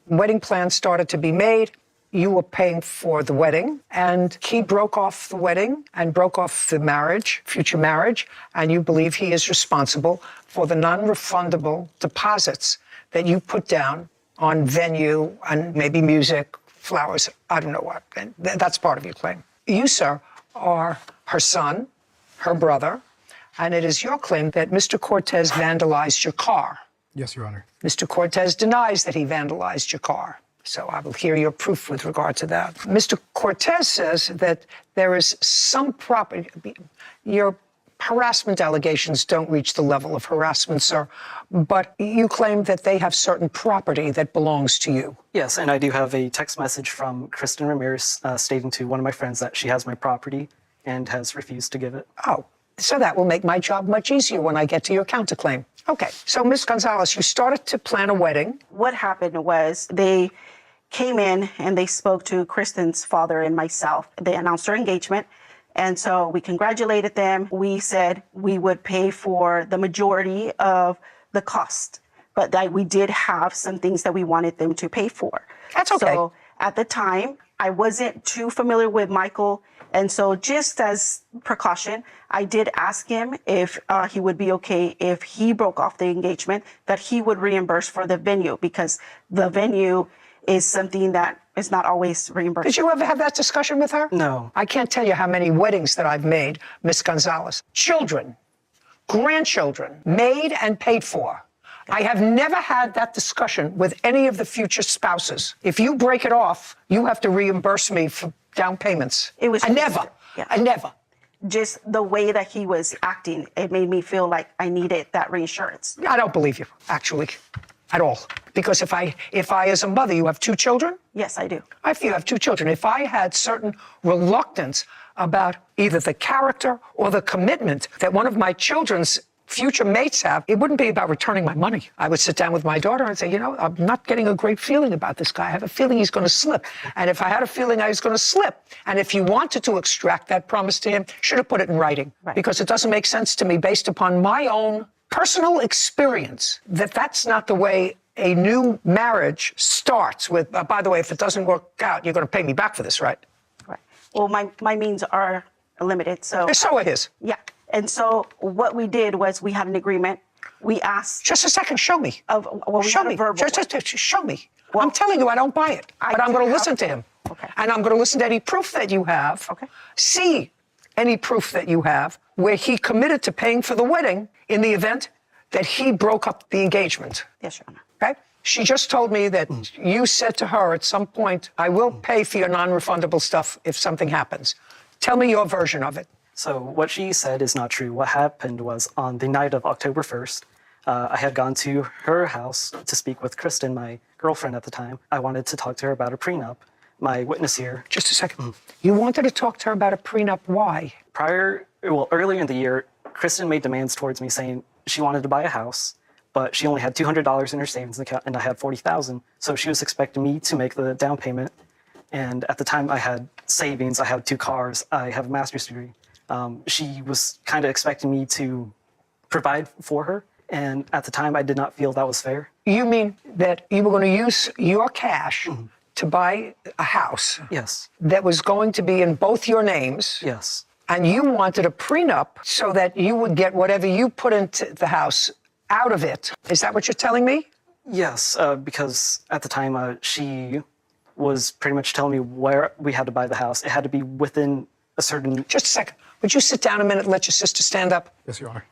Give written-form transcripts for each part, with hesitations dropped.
wedding plans started to be made. You were paying for the wedding, and he broke off the wedding and broke off the marriage, future marriage, and you believe he is responsible for the non-refundable deposits that you put down on venue and maybe music, flowers, I don't know what. And that's part of your claim. You, sir, are her son, her brother, and it is your claim that Mr. Cortez vandalized your car. Yes, Your Honor. Mr. Cortez denies that he vandalized your car. So I will hear your proof with regard to that. Mr. Cortez says that there is some property. Your harassment allegations don't reach the level of harassment, sir, but you claim that they have certain property that belongs to you. Yes, and I do have a text message from Kristen Ramirez stating to one of my friends that she has my property and has refused to give it. Oh, so that will make my job much easier when I get to your counterclaim. Okay, so Ms. Gonzalez, you started to plan a wedding. What happened was they came in and they spoke to Kristen's father and myself. They announced our engagement. And so we congratulated them. We said we would pay for the majority of the cost, but that we did have some things that we wanted them to pay for. That's okay. So at the time, I wasn't too familiar with Michael. And so just as precaution, I did ask him if he would be okay if he broke off the engagement, that he would reimburse for the venue, because the venue is something that is not always reimbursed. Did you ever have that discussion with her? No. I can't tell you how many weddings that I've made, Miss Gonzalez. Children, grandchildren, made and paid for. I have never had that discussion with any of the future spouses. If you break it off, you have to reimburse me for down payments. It was I never. Yeah. I never. Just the way that he was acting, it made me feel like I needed that reinsurance. I don't believe you, actually, at all. Because if I, as a mother, you have two children? Yes, I do. If you have two children, if I had certain reluctance about either the character or the commitment that one of my children's future mates have, it wouldn't be about returning my money. I would sit down with my daughter and say, you know, I'm not getting a great feeling about this guy. I have a feeling he's going to slip. And if I had a feeling I was going to slip, and if you wanted to extract that promise to him, should have put it in writing. Right. Because it doesn't make sense to me, based upon my own personal experience, that that's not the way a new marriage starts with, by the way, if it doesn't work out, you're going to pay me back for this, right? Right. Well, my means are limited, so. So it is. Yeah. And so what we did was we had an agreement. We asked. Just a second, show me. Show me. Just show me. Well, I'm telling you, I don't buy it, but I'm going to listen to him. Okay. And I'm going to listen to any proof that you have. Okay. See any proof that you have where he committed to paying for the wedding in the event that he broke up the engagement. Yes, Your Honor. Okay? She just told me that you said to her at some point, I will pay for your non-refundable stuff if something happens. Tell me your version of it. So what she said is not true. What happened was on the night of October 1st, I had gone to her house to speak with Kristen, my girlfriend at the time. I wanted to talk to her about a prenup. My witness here. Just a second. You wanted to talk to her about a prenup. Why? Earlier in the year, Kristen made demands towards me saying she wanted to buy a house, but she only had $200 in her savings account and I had $40,000. So she was expecting me to make the down payment. And at the time I had savings, I had 2 cars, I have a master's degree. She was kind of expecting me to provide for her. And at the time I did not feel that was fair. You mean that you were going to use your cash to buy a house? Yes. That was going to be in both your names? Yes. And you wanted a prenup so that you would get whatever you put into the house out of it. Is that what you're telling me? Yes, because at the time she was pretty much telling me where we had to buy the house. It had to be within a certain... Just a second. Would you sit down a minute and let your sister stand up? Yes, Your Honor.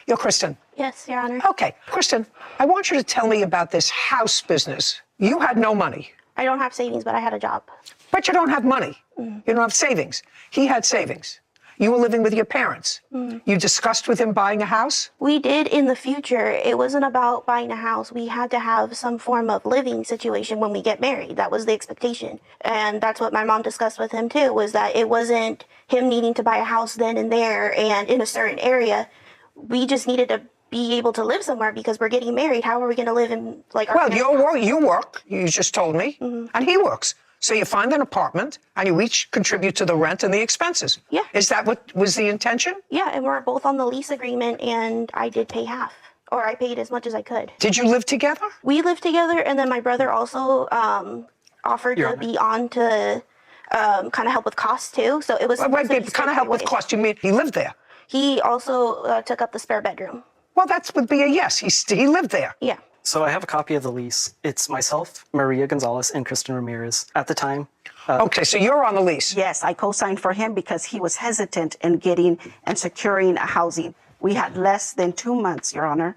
You're Kristen. Yes, Your Honor. Okay. Kristen, I want you to tell me about this house business. You had no money. I don't have savings, but I had a job. But you don't have money. You don't have savings. He had savings. You were living with your parents. You discussed with him buying a house? We did in the future. It wasn't about buying a house. We had to have some form of living situation when we get married. That was the expectation. And that's what my mom discussed with him too, was that it wasn't him needing to buy a house then and there and in a certain area. We just needed to be able to live somewhere because we're getting married. How are we going to live in like our you work, you just told me, and he works. So you find an apartment and you each contribute to the rent and the expenses. Yeah. Is that what was the intention? Yeah, and we're both on the lease agreement and I did pay half. or I paid as much as I could. Did you live together? We lived together, and then my brother also offered Your to Honor. be on to kind of help with costs too. So it was Wait, supposed to be kind of help with split cost. You mean he lived there? He also took up the spare bedroom. Well, that would be a yes. He lived there. Yeah. So I have a copy of the lease. It's myself, Maria Gonzalez, and Kristen Ramirez. At the time, Okay, so you're on the lease. Yes, I co-signed for him because he was hesitant in getting and securing a housing. We had less than 2 months, Your Honor,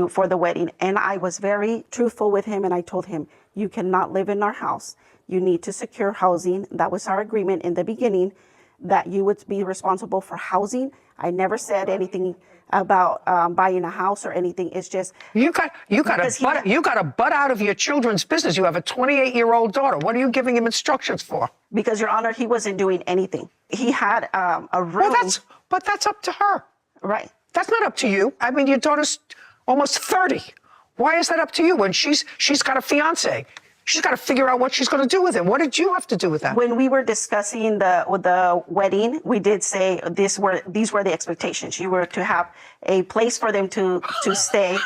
for the wedding. And I was very truthful with him, and I told him, you cannot live in our house. You need to secure housing. That was our agreement in the beginning, that you would be responsible for housing. I never said anything about buying a house or anything. It's just You got Because a butt out of your children's business. You have a 28-year-old daughter. What are you giving him instructions for? because, Your Honor, he wasn't doing anything. He had a room. Well, that's up to her. Right. That's not up to you. I mean, your daughter's almost 30. Why is that up to you when she's got a fiance? She's got to figure out what she's going to do with him. What did you have to do with that? When we were discussing the wedding, we did say these were the expectations. You were to have a place for them to stay.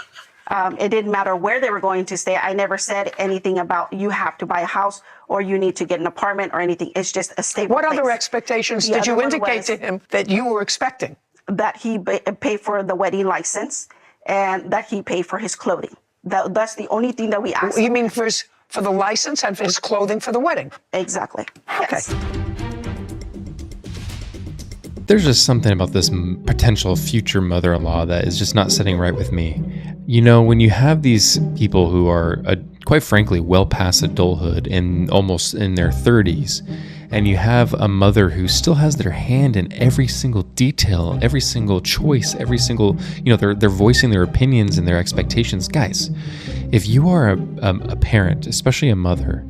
It didn't matter where they were going to stay. I never said anything about you have to buy a house or you need to get an apartment or anything. It's just a stable What place. other expectations The did you other one indicate was to him that you were expecting? that he pay for the wedding license and that he pay for his clothing. That's the only thing that we asked. You mean for the license and for his clothing for the wedding? Exactly. Yes. There's just something about this potential future mother-in-law that is just not sitting right with me. You know, when you have these people who are, quite frankly, well past adulthood and almost in their 30s, and you have a mother who still has their hand in every single detail, every single choice, every single, they're voicing their opinions and their expectations. Guys, if you are a parent, especially a mother,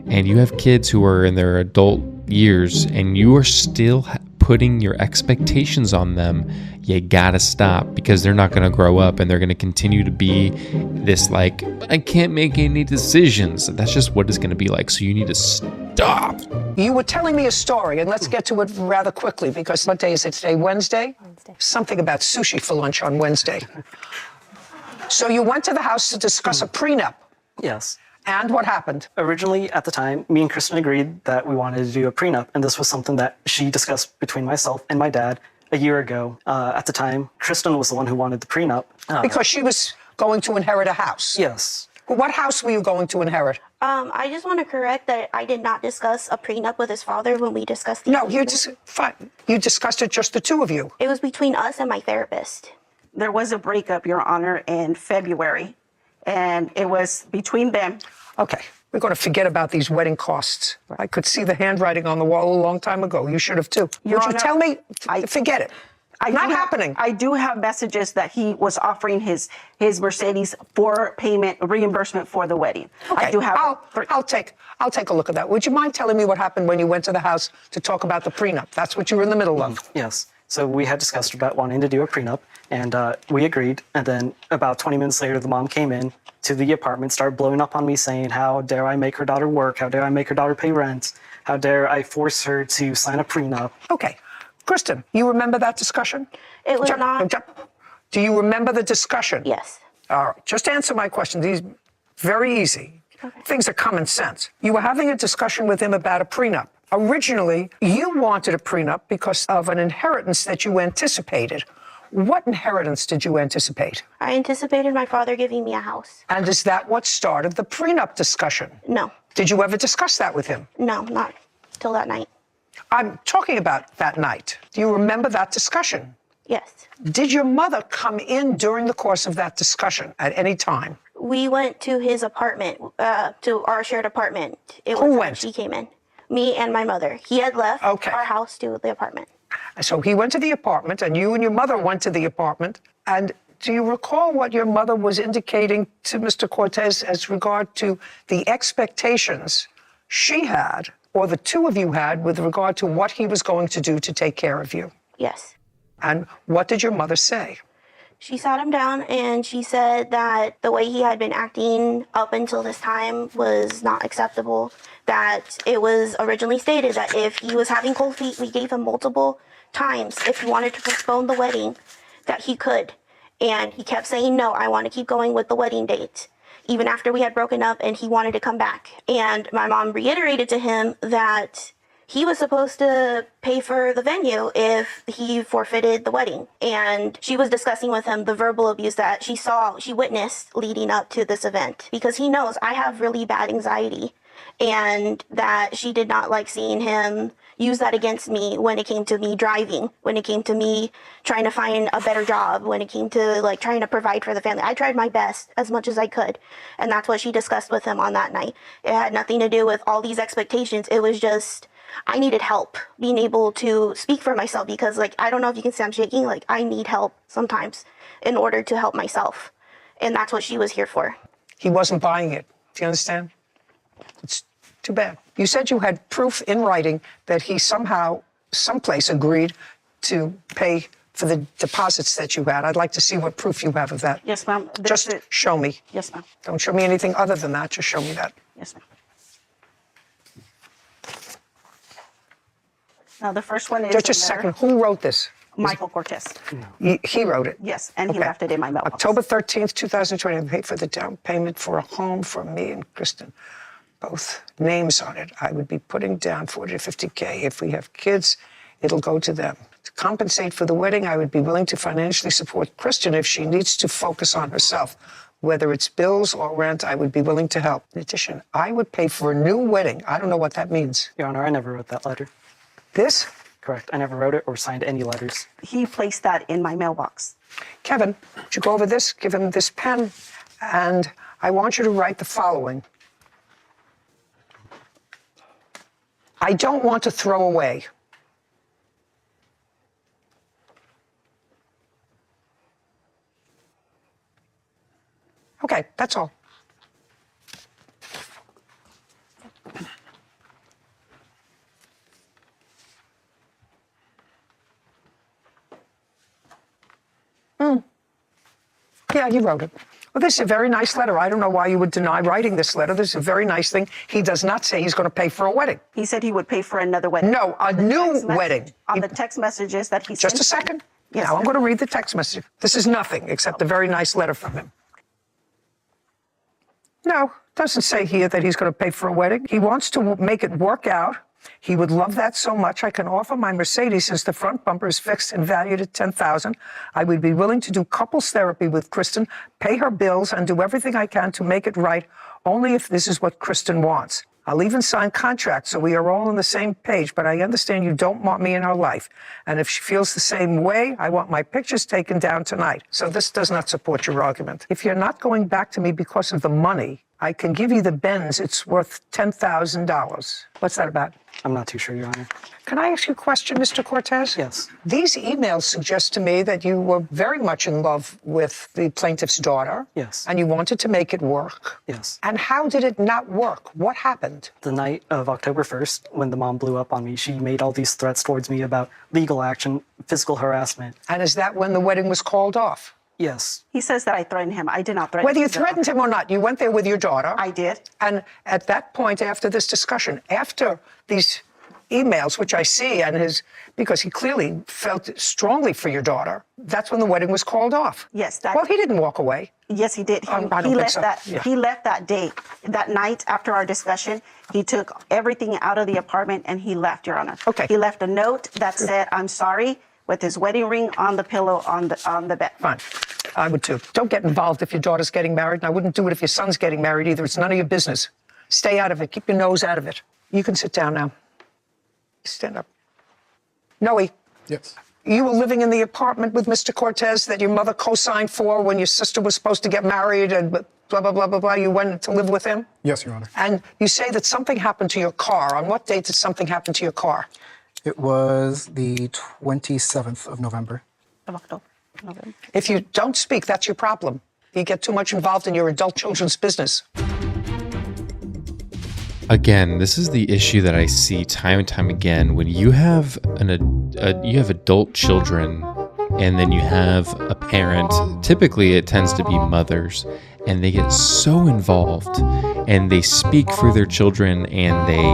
and you have kids who are in their adult years and you are still putting your expectations on them, you gotta stop, because they're not gonna grow up and they're gonna continue to be this like, I can't make any decisions. That's just what it's gonna be like. So you need to stop. You were telling me a story, and let's get to it rather quickly, because what day is it today? Wednesday? Something about sushi for lunch on Wednesday. So you went to the house to discuss a prenup. yes. And what happened? Originally, at the time, me and Kristen agreed that we wanted to do a prenup, and this was something that she discussed between myself and my dad a year ago. At the time, Kristen was the one who wanted the prenup. Because she was going to inherit a house. Yes. What house were you going to inherit? I just want to correct that I did not discuss a prenup with his father when we discussed the No, you engagement. you discussed it, just the two of you. It was between us and my therapist. There was a breakup, Your Honor, in February, and it was between them. Okay, we're going to forget about these wedding costs. I could see the handwriting on the wall a long time ago. You should have too. Your Would you Honor, tell me? Forget it. Not do have- happening. I do have messages that he was offering his Mercedes for payment reimbursement for the wedding. Okay, I do have. I'll take a look at that. Would you mind telling me what happened when you went to the house to talk about the prenup? That's what you were in the middle of. Yes. So we had discussed about wanting to do a prenup, and we agreed. And then about 20 minutes later, the mom came in to the apartment, started blowing up on me, saying, how dare I make her daughter work? How dare I make her daughter pay rent? How dare I force her to sign a prenup? Okay. Kristen, you remember that discussion? It was not. Do you remember the discussion? Yes. All right. Just answer my question. These very easy. Things are common sense. You were having a discussion with him about a prenup. Originally, you wanted a prenup because of an inheritance that you anticipated. What inheritance did you anticipate? I anticipated my father giving me a house. And is that what started the prenup discussion? No. Did you ever discuss that with him? No, not till that night. I'm talking about that night. Do you remember that discussion? Yes. Did your mother come in during the course of that discussion at any time? We went to his apartment, to our shared apartment. Who went? She came in. Me and my mother. He had left our house to the apartment. So he went to the apartment, and you and your mother went to the apartment. And do you recall what your mother was indicating to Mr. Cortez as regard to the expectations she had, or the two of you had, with regard to what he was going to do to take care of you? Yes. And what did your mother say? She sat him down and she said that the way he had been acting up until this time was not acceptable. That it was originally stated that if he was having cold feet, we gave him multiple times if he wanted to postpone the wedding, that he could. And he kept saying, no, I want to keep going with the wedding date, even after we had broken up and he wanted to come back. And my mom reiterated to him that he was supposed to pay for the venue if he forfeited the wedding. And she was discussing with him the verbal abuse that she witnessed leading up to this event, because he knows I have really bad anxiety, and that she did not like seeing him use that against me when it came to me driving, when it came to me trying to find a better job, when it came to like trying to provide for the family. I tried my best as much as I could. And that's what she discussed with him on that night. It had nothing to do with all these expectations. It was just, I needed help being able to speak for myself, because like, I don't know if you can see I'm shaking. Like, I need help sometimes in order to help myself. And that's what she was here for. He wasn't buying it. Do you understand? It's too bad. You said you had proof in writing that he somehow, someplace agreed to pay for the deposits that you had. I'd like to see what proof you have of that. Yes, ma'am. Just show me. Yes, ma'am. Don't show me anything other than that. Just show me that. Yes, ma'am. Now, the first one is Just a second. Who wrote this? Michael Cortez. He wrote it. Yes, and he Okay. left it in my mailbox. October 13th, 2020, I paid for the down payment for a home for me and Kristen. Both names on it. I would be putting down 40 to 50K. If we have kids, it'll go to them. To compensate for the wedding, I would be willing to financially support Kristen if she needs to focus on herself. Whether it's bills or rent, I would be willing to help. In addition, I would pay for a new wedding. I don't know what that means. Your Honor, I never wrote that letter. This? Correct. I never wrote it or signed any letters. He placed that in my mailbox. Kevin, would you go over this? Give him this pen. And I want you to write the following. I don't want to throw away. Okay, that's all. Yeah, he wrote it. Well, this is a very nice letter. I don't know why you would deny writing this letter. This is a very nice thing. He does not say he's going to pay for a wedding. He said he would pay for another wedding. No, a new wedding. On the text messages that he sent. Just a second. Yes, Now I'm ma'am. going to read the text message. This is nothing except a very nice letter from him. No, doesn't say here that he's going to pay for a wedding. He wants to make it work out. He would love that so much. I can offer my Mercedes since the front bumper is fixed and valued at $10,000. I would be willing to do couples therapy with Kristen, pay her bills, and do everything I can to make it right, only if this is what Kristen wants. I'll even sign contracts so we are all on the same page, but I understand you don't want me in her life. And if she feels the same way, I want my pictures taken down tonight. So this does not support your argument. If you're not going back to me because of the money, I can give you the Benz. It's worth $10,000. What's that about? I'm not too sure, Your Honor. Can I ask you a question, Mr. Cortez? Yes. These emails suggest to me that you were very much in love with the plaintiff's daughter. Yes. And you wanted to make it work. Yes. And how did it not work? What happened? The night of October 1st, when the mom blew up on me, she made all these threats towards me about legal action, physical harassment. And is that when the wedding was called off? Yes. He says that I threatened him. I did not threaten Whether you him. threatened him or not, you went there with your daughter. I did. And at that point, after this discussion, after these emails, which I see, because he clearly felt strongly for your daughter, that's when the wedding was called off. Yes. Well, he didn't walk away. Yes, he did. I don't think so. Yeah. He left that day, that night after our discussion. He took everything out of the apartment and he left, Your Honor. Okay. He left a note that said, "I'm sorry," with his wedding ring on the pillow on the bed. Fine. I would too. Don't get involved if your daughter's getting married, and I wouldn't do it if your son's getting married either. It's none of your business. Stay out of it. Keep your nose out of it. You can sit down now. Stand up. Noe, Yes. you were living in the apartment with Mr. Cortez that your mother co-signed for when your sister was supposed to get married and blah, blah, blah, blah, blah. You went to live with him? Yes, Your Honor. And you say that something happened to your car. On what date did something happen to your car? It was the 27th of November. Of October, November. If you don't speak, that's your problem. You get too much involved in your adult children's business. Again, this is the issue that I see time and time again when you have you have adult children and then you have a parent. Typically, it tends to be mothers, and they get so involved and they speak for their children and they,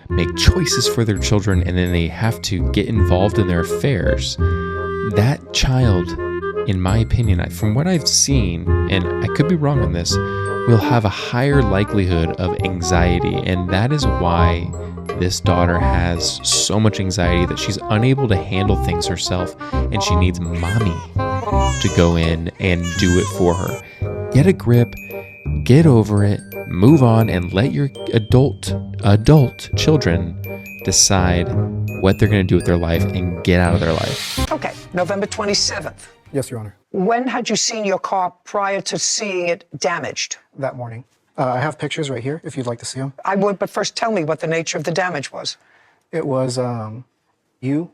make choices for their children, and then they have to get involved in their affairs. That child in my opinion, from what I've seen, and I could be wrong on this, will have a higher likelihood of anxiety. And that is why this daughter has so much anxiety that she's unable to handle things herself, and she needs mommy to go in and do it for her. Get a grip, get over it, move on, and let your adult children decide what they're going to do with their life and get out of their life. Okay, November 27th. Yes, Your Honor. When had you seen your car prior to seeing it damaged? That morning. I have pictures right here if you'd like to see them. I would, but first tell me what the nature of the damage was. It was you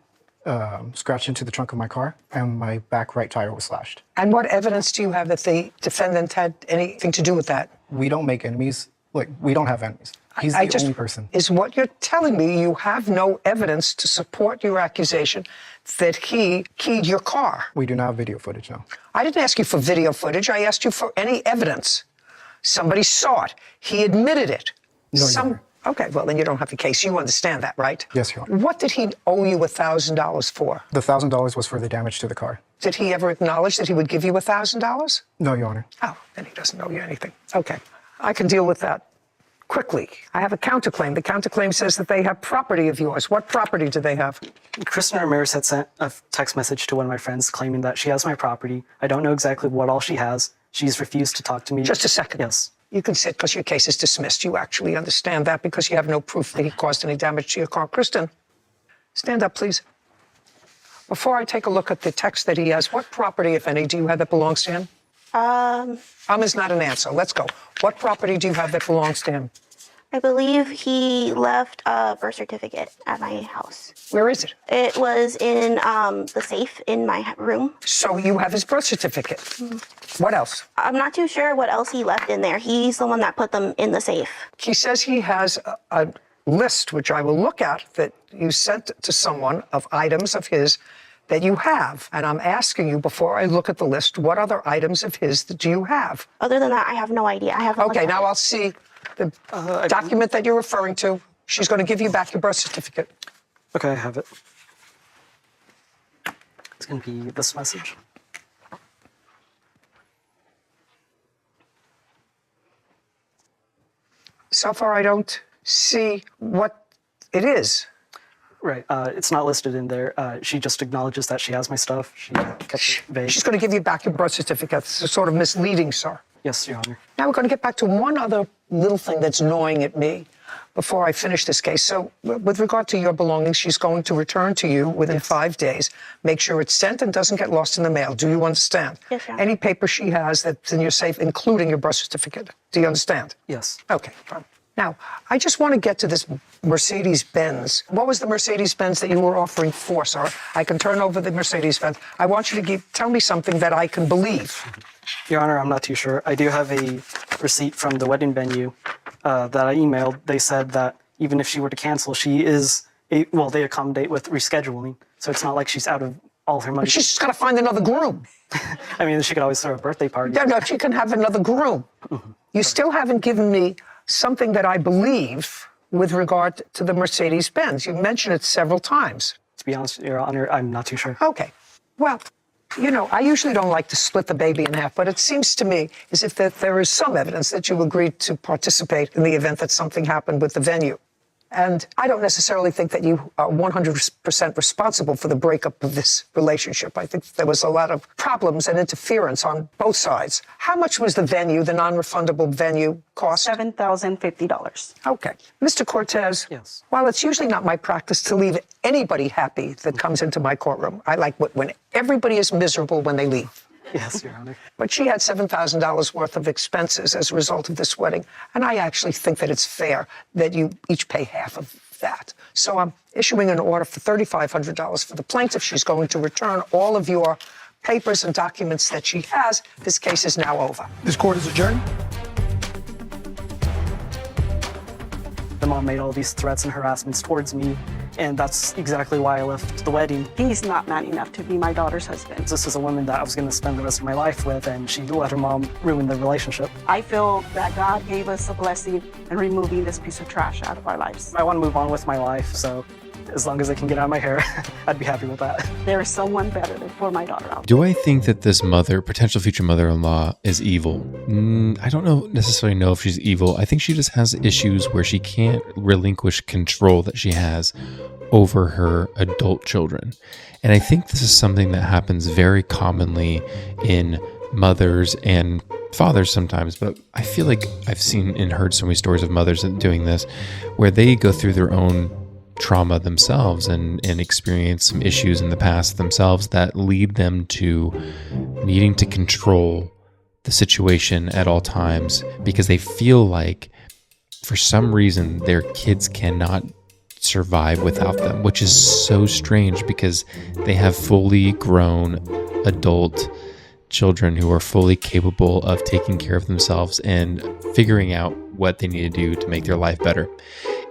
scratched into the trunk of my car, and my back right tire was slashed. And what evidence do you have that the defendant had anything to do with that? We don't make enemies. Like, we don't have enemies. He's the only person. Is what you're telling me you have no evidence to support your accusation that he keyed your car? We do not have video footage, no. I didn't ask you for video footage. I asked you for any evidence. Somebody saw it. He admitted it. No, Your Honor. Okay, well, then you don't have the case. You understand that, right? Yes, Your Honor. What did he owe you $1,000 for? The $1,000 was for the damage to the car. Did he ever acknowledge that he would give you $1,000? No, Your Honor. Oh, then he doesn't owe you anything. Okay, I can deal with that quickly. I have a counterclaim. The counterclaim says that they have property of yours. What property do they have? Kristen Ramirez had sent a text message to one of my friends claiming that she has my property. I don't know exactly what all she has. She's refused to talk to me. Just a second. Yes. You can sit because your case is dismissed. You actually understand that because you have no proof that he caused any damage to your car. Kristen, stand up, please. Before I take a look at the text that he has, what property, if any, do you have that belongs to him? Is not an answer. Let's go. What property do you have that belongs to him? I believe he left a birth certificate at my house. Where is it? It was in the safe in my room. So you have his birth certificate. What else? I'm not too sure what else he left in there. He's the one that put them in the safe. He says he has a list, which I will look at, that you sent to someone of items of his that you have. And I'm asking you, before I look at the list, what other items of his do you have? Other than that, I have no idea. I haven't. Okay, now I'll see the document that you're referring to. She's going to give you back your birth certificate. Okay, I have it. It's going to be this message. So far, I don't see what it is. Right. It's not listed in there. She just acknowledges that she has my stuff. She kept it vague. She's going to give you back your birth certificate. It's sort of misleading, sir. Yes, Your Honor. Now we're going to get back to one other little thing that's gnawing at me before I finish this case. So with regard to your belongings, she's going to return to you within 5 days. Make sure it's sent and doesn't get lost in the mail. Do you understand? Yes, Your Honor. Any paper she has that's in your safe, including your birth certificate. Do you understand? Yes. Okay, fine. Now, I just want to get to this Mercedes-Benz. What was the Mercedes-Benz that you were offering for, sir? I can turn over the Mercedes-Benz. I want you to tell me something that I can believe. Your Honor, I'm not too sure. I do have a receipt from the wedding venue that I emailed. They said that even if she were to cancel, she is, they accommodate with rescheduling. So it's not like she's out of all her money. But she's just got to find another groom. I mean, she could always throw a birthday party. No, she can have another groom. You still haven't given me something that I believe with regard to the Mercedes-Benz. You mentioned it several times. To be honest, Your Honor, I'm not too sure. Okay. Well, you know, I usually don't like to split the baby in half, but it seems to me as if that there is some evidence that you agreed to participate in the event that something happened with the venue. And I don't necessarily think that you are 100% responsible for the breakup of this relationship. I think there was a lot of problems and interference on both sides. How much was the venue, the non-refundable venue, cost? $7,050. Okay. Mr. Cortez, Yes. while it's usually not my practice to leave anybody happy that comes into my courtroom, I like when everybody is miserable when they leave. Yes, Your Honor. But she had $7,000 worth of expenses as a result of this wedding, and I actually think that it's fair that you each pay half of that. So I'm issuing an order for $3,500 for the plaintiff. She's going to return all of your papers and documents that she has. This case is now over. This court is adjourned. The mom made all these threats and harassments towards me, and that's exactly why I left the wedding. He's not man enough to be my daughter's husband. This is a woman that I was going to spend the rest of my life with, and she let her mom ruin the relationship. I feel that God gave us a blessing in removing this piece of trash out of our lives. I want to move on with my life, so As long as I can get out of my hair, I'd be happy with that. There is someone better than for my daughter out. Do I think that this potential future mother-in-law, is evil? I don't necessarily know if she's evil. I think she just has issues where she can't relinquish control that she has over her adult children. And I think this is something that happens very commonly in mothers and fathers sometimes, but I feel like I've seen and heard so many stories of mothers doing this where they go through their own trauma themselves and experience some issues in the past themselves that lead them to needing to control the situation at all times because they feel like for some reason their kids cannot survive without them, which is so strange because they have fully grown adult children who are fully capable of taking care of themselves and figuring out what they need to do to make their life better.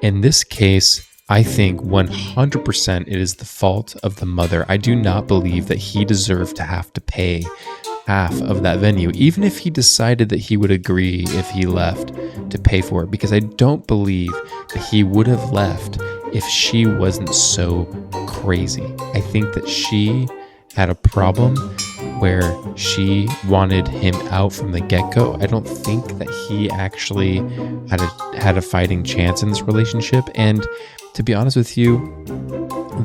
In this case, I think 100% it is the fault of the mother. I do not believe that he deserved to have to pay half of that venue, even if he decided that he would agree if he left to pay for it, because I don't believe that he would have left if she wasn't so crazy. I think that she had a problem where she wanted him out from the get-go. I don't think that he actually had a fighting chance in this relationship. And to be honest with you,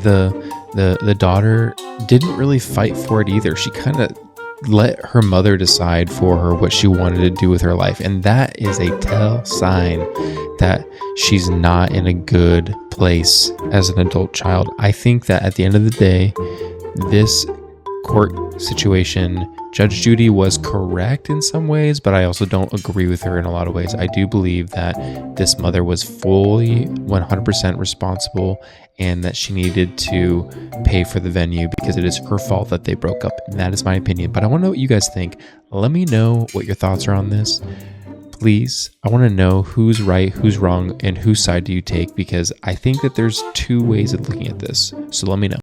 the daughter didn't really fight for it either. She kind of let her mother decide for her what she wanted to do with her life. And that is a tell sign that she's not in a good place as an adult child. I think that at the end of the day, this court situation, Judge Judy was correct in some ways, but I also don't agree with her in a lot of ways. I do believe that this mother was fully 100% responsible and that she needed to pay for the venue because it is her fault that they broke up. And that is my opinion. But I want to know what you guys think. Let me know what your thoughts are on this. Please, I want to know who's right, who's wrong, and whose side do you take, because I think that there's two ways of looking at this. So let me know.